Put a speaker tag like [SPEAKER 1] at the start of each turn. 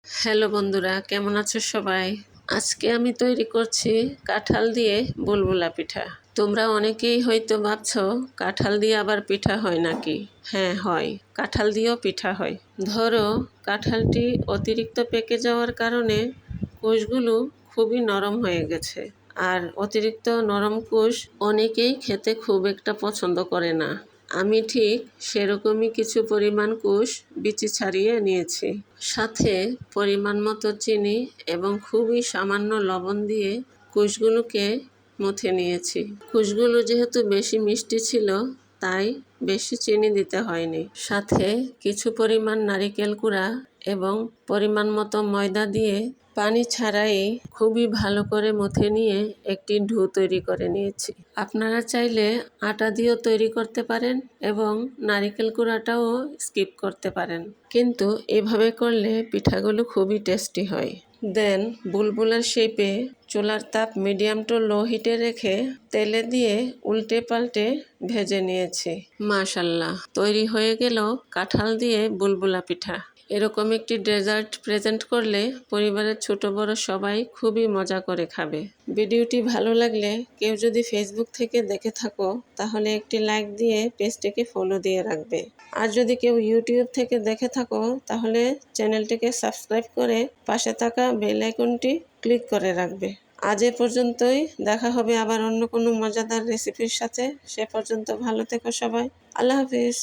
[SPEAKER 1] Hello বন্ধুরা, কেমন আছো সবাই? আজকে আমি তৈরি করছি কাঁঠাল দিয়ে বুলবুলা পিঠা। তোমরা অনেকেই হয়তো ভাবছো কাঁঠাল দিয়ে আবার পিঠা হয় নাকি? হ্যাঁ হয়, কাঁঠাল দিয়েও পিঠা হয়। ধরো কাঁঠালটি অতিরিক্ত পেকে যাওয়ার কারণে কোষগুলো খুবই নরম হয়ে গেছে। আর অতিরিক্ত নরম কোষ অনেকেই খেতে খুব একটা পছন্দ করে না। আমি ঠিক সেরকমই কিছু পরিমাণ কোষ বিচি ছাড়িয়ে নিয়েছি। সাথে পরিমাণ মতো চিনি এবং খুবই সামান্য লবণ দিয়ে কোষগুলোকে মথে নিয়েছি। কোষগুলো যেহেতু বেশি মিষ্টি ছিল তাই বেশি চিনি দিতে হয়নি। সাথে কিছু পরিমাণ নারিকেল কুড়া এবং পরিমাণ মতো ময়দা দিয়ে পানি ছাড়াই খুবই ভালো করে মথে নিয়ে একটি ডো তৈরি করে নিয়েছি। আপনারা চাইলে আটা দিয়েও তৈরি করতে পারেন এবং নারিকেল কুড়াটাও স্কিপ করতে পারেন, কিন্তু এভাবে করলে পিঠাগুলো খুবই টেস্টি হয়। দেন বুলবুলার শেপে চুলার তাপ মিডিয়াম টু লো হিটে রেখে তেলে দিয়ে উল্টে পাল্টে ভেজে নিয়েছি। মাশাল্লাহ, তৈরি হয়ে গেল কাঁঠাল দিয়ে বুলবুলা পিঠা। এরকম একটি ডেজার্ট প্রেজেন্ট করলে পরিবারের ছোট বড় সবাই খুবই মজা করে খাবে। ভিডিওটি ভালো লাগলে কেউ যদি ফেসবুক থেকে দেখে থাকো তাহলে একটি লাইক দিয়ে পেজটিকে ফলো দিয়ে রাখবে। আর যদি কেউ ইউটিউব থেকে দেখে থাকো তাহলে চ্যানেলটিকে সাবস্ক্রাইব করে পাশে থাকা বেল আইকনটি ক্লিক করে রাখবে। আজ এ পর্যন্তই, দেখা হবে আবার অন্য কোনো মজাদার রেসিপির সাথে। সে পর্যন্ত ভালো থেকো সবাই। আল্লাহ হাফিজ।